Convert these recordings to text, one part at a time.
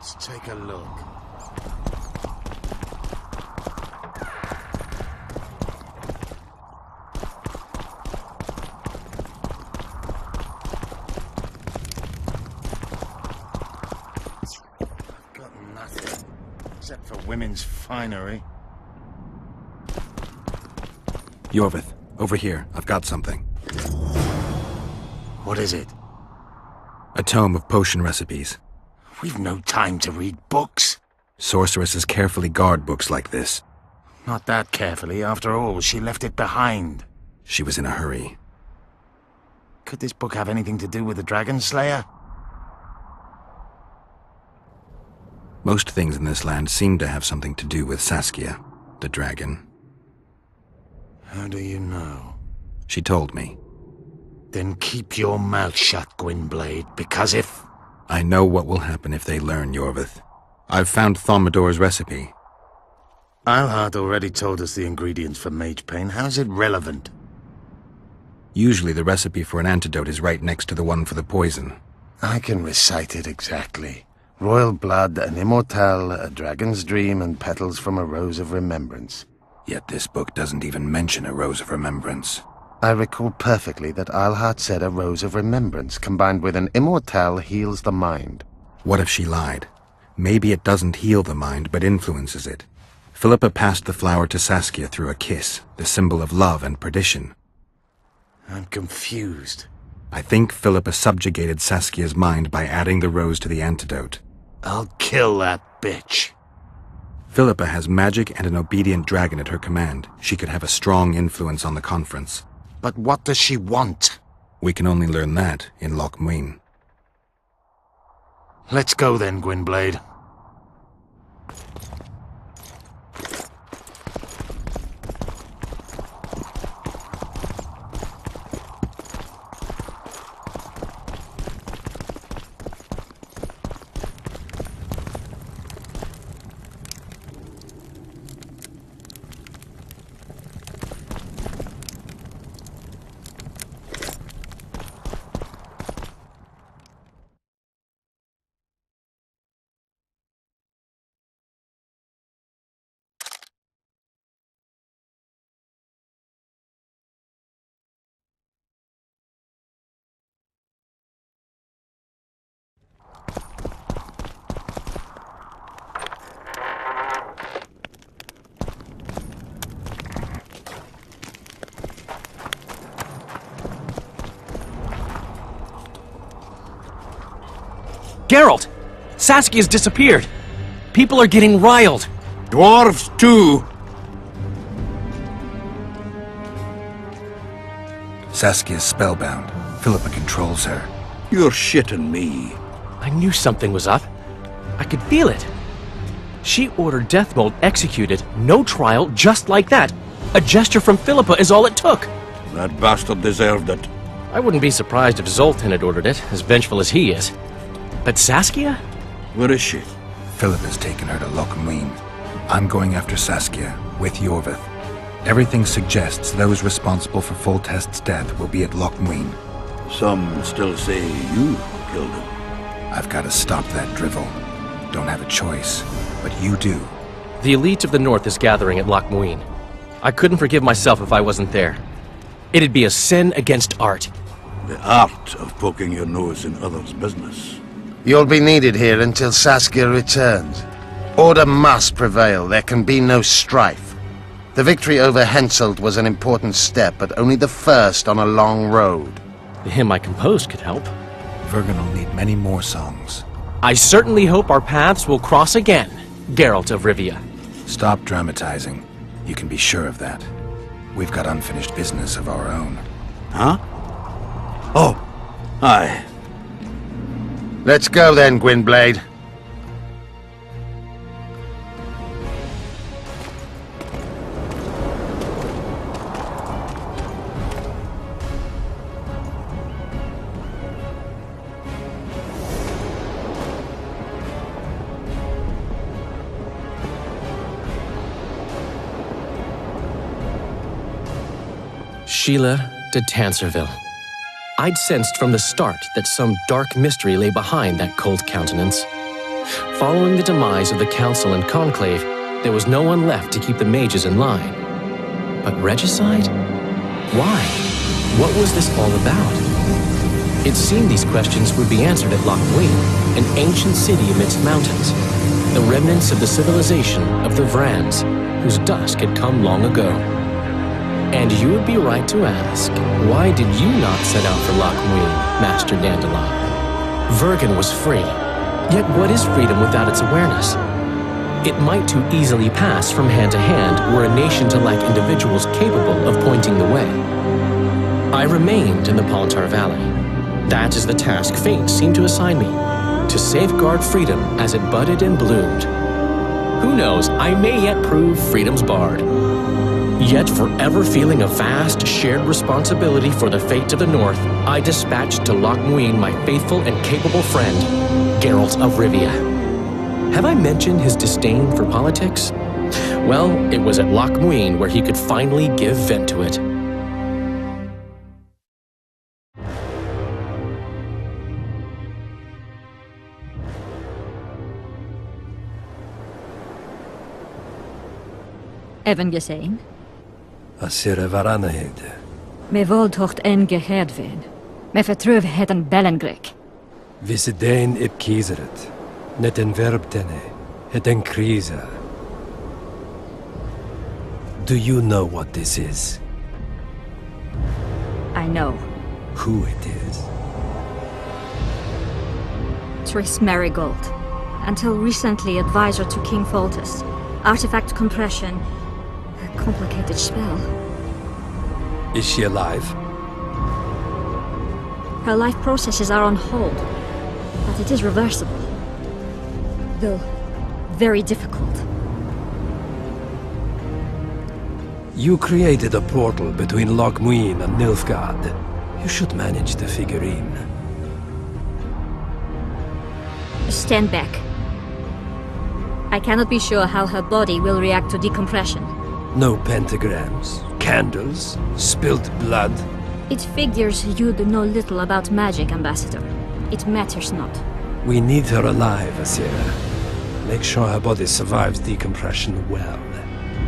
Let's take a look. I've got nothing, except for women's finery. Yorvith, over here. I've got something. What is it? A tome of potion recipes. We've no time to read books. Sorceresses carefully guard books like this. Not that carefully. After all, she left it behind. She was in a hurry. Could this book have anything to do with the Dragon Slayer? Most things in this land seem to have something to do with Saskia, the dragon. How do you know? She told me. Then keep your mouth shut, Gwynblade, because if... I know what will happen if they learn, Yorvith. I've found Thaumadour's recipe. Eilhart already told us the ingredients for mage pain. How's it relevant? Usually the recipe for an antidote is right next to the one for the poison. I can recite it exactly. Royal blood, an immortal, a dragon's dream, and petals from a rose of remembrance. Yet this book doesn't even mention a rose of remembrance. I recall perfectly that Eilhart said a rose of remembrance combined with an immortal heals the mind. What if she lied? Maybe it doesn't heal the mind, but influences it. Philippa passed the flower to Saskia through a kiss, the symbol of love and perdition. I'm confused. I think Philippa subjugated Saskia's mind by adding the rose to the antidote. I'll kill that bitch. Philippa has magic and an obedient dragon at her command. She could have a strong influence on the conference. But what does she want? We can only learn that in Loch Muin. Let's go then, Gwynblade. Geralt! Saskia's disappeared! People are getting riled! Dwarves, too! Saskia's spellbound. Philippa controls her. You're shitting me. I knew something was up. I could feel it. She ordered Deathmold executed, no trial, just like that. A gesture from Philippa is all it took. That bastard deserved it. I wouldn't be surprised if Zoltan had ordered it, as vengeful as he is. But Saskia? Where is she? Philippa's taken her to Loch Muin. I'm going after Saskia, with Yorvith. Everything suggests those responsible for Foltest's death will be at Loch Muin. Some still say you killed him. I've got to stop that drivel. Don't have a choice, but you do. The elite of the North is gathering at Loch Muin. I couldn't forgive myself if I wasn't there. It'd be a sin against art. The art of poking your nose in others' business. You'll be needed here until Saskia returns. Order must prevail. There can be no strife. The victory over Henselt was an important step, but only the first on a long road. The hymn I composed could help. Vergen will need many more songs. I certainly hope our paths will cross again, Geralt of Rivia. Stop dramatizing. You can be sure of that. We've got unfinished business of our own. Huh? Oh, aye. Let's go then, Gwynblade. Sheila de Tanserville. I'd sensed from the start that some dark mystery lay behind that cold countenance. Following the demise of the Council and Conclave, there was no one left to keep the mages in line. But regicide? Why? What was this all about? It seemed these questions would be answered at Loch Muin, an ancient city amidst mountains, the remnants of the civilization of the Vrans, whose dusk had come long ago. And you would be right to ask, why did you not set out for Loch Muin, Master Dandelion? Vergen was free. Yet what is freedom without its awareness? It might too easily pass from hand to hand were a nation to lack individuals capable of pointing the way. I remained in the Palantar Valley. That is the task fate seemed to assign me, to safeguard freedom as it budded and bloomed. Who knows, I may yet prove freedom's bard. Yet forever feeling a vast, shared responsibility for the fate of the North, I dispatched to Loch Muin my faithful and capable friend, Geralt of Rivia. Have I mentioned his disdain for politics? Well, it was at Loch Muin where he could finally give vent to it. Even gezien? Asire varanahid. Me voltocht en geherdwen. Me vertruv het een bellengrek. Visidein ip kiezeret. Net en verbtene. Het en kriza. Do you know what this is? I know. Who it is? Triss Marigold. Until recently advisor to King Foltest. Artifact compression. A complicated spell. Is she alive? Her life processes are on hold. But it is reversible. Though, very difficult. You created a portal between Loch Muin and Nilfgaard. You should manage the figurine. Stand back. I cannot be sure how her body will react to decompression. No pentagrams, candles, spilt blood. It figures you do know little about magic, Ambassador. It matters not. We need her alive, Asira. Make sure her body survives decompression well.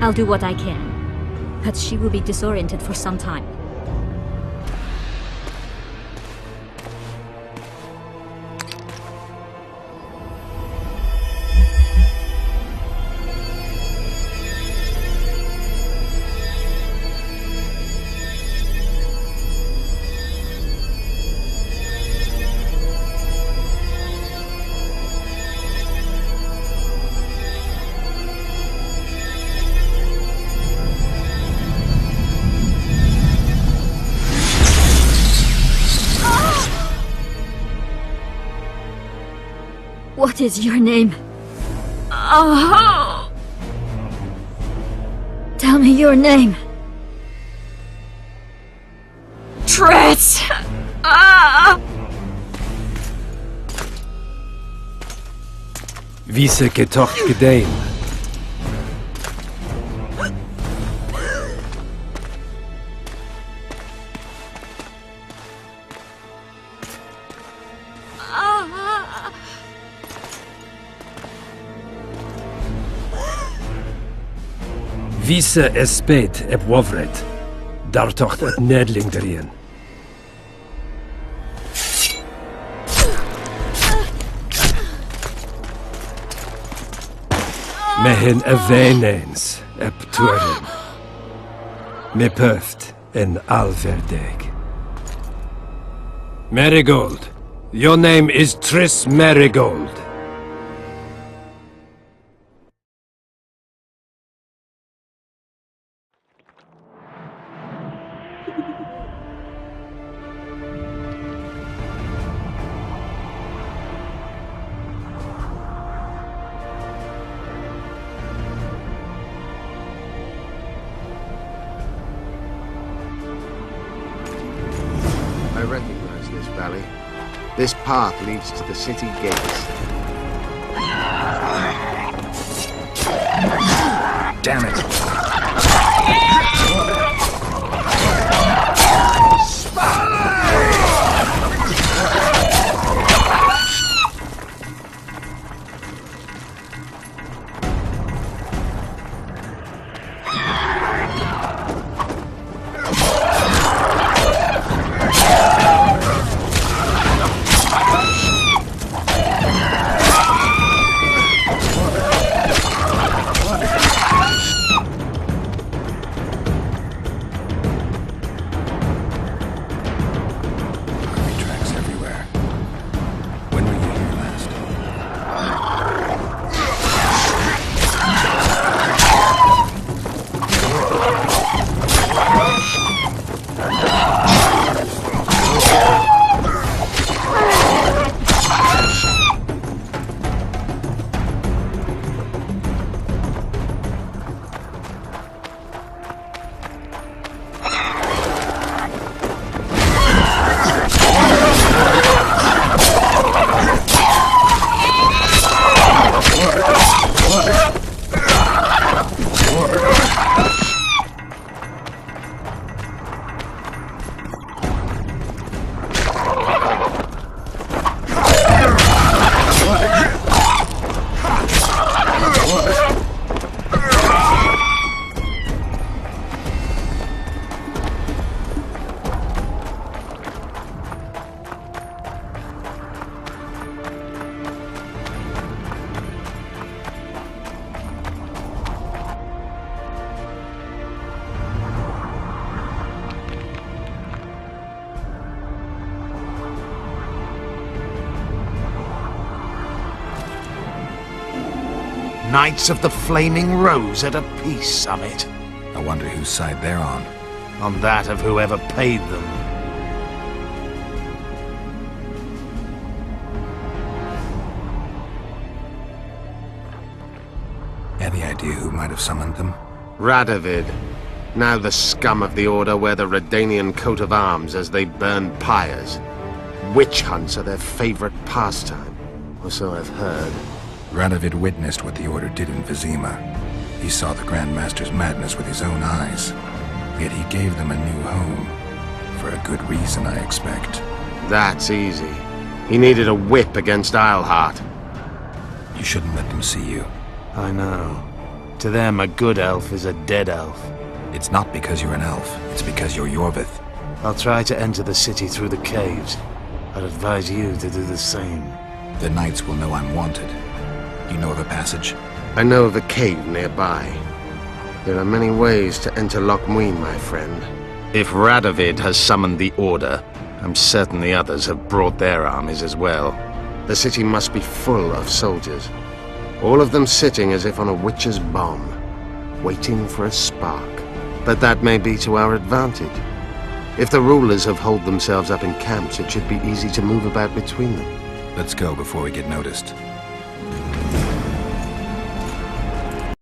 I'll do what I can. But she will be disoriented for some time. What is your name? Oh! Tell me your name. Triss! Vise getocht gedein. Vise espet ep wovret. Daar tocht het nedling erin. Mehen eveneens ep turin. Me puft en alverdeg. Marigold. Your name is Triss Marigold. I recognize this valley. This path leads to the city gates. Damn it! Knights of the Flaming Rose at a peace summit. I wonder whose side they're on. On that of whoever paid them. Any idea who might have summoned them? Radovid. Now the scum of the Order wear the Redanian coat of arms as they burn pyres. Witch hunts are their favorite pastime, or so I've heard. Radovid witnessed what the Order did in Vizima. He saw the Grand Master's madness with his own eyes. Yet he gave them a new home. For a good reason, I expect. That's easy. He needed a whip against Isleheart. You shouldn't let them see you. I know. To them, a good elf is a dead elf. It's not because you're an elf. It's because you're Yorvith. I'll try to enter the city through the caves. I'd advise you to do the same. The knights will know I'm wanted. You know of a passage? I know of a cave nearby. There are many ways to enter Loch Muin, my friend. If Radovid has summoned the Order, I'm certain the others have brought their armies as well. The city must be full of soldiers. All of them sitting as if on a witch's bomb, waiting for a spark. But that may be to our advantage. If the rulers have holed themselves up in camps, it should be easy to move about between them. Let's go before we get noticed.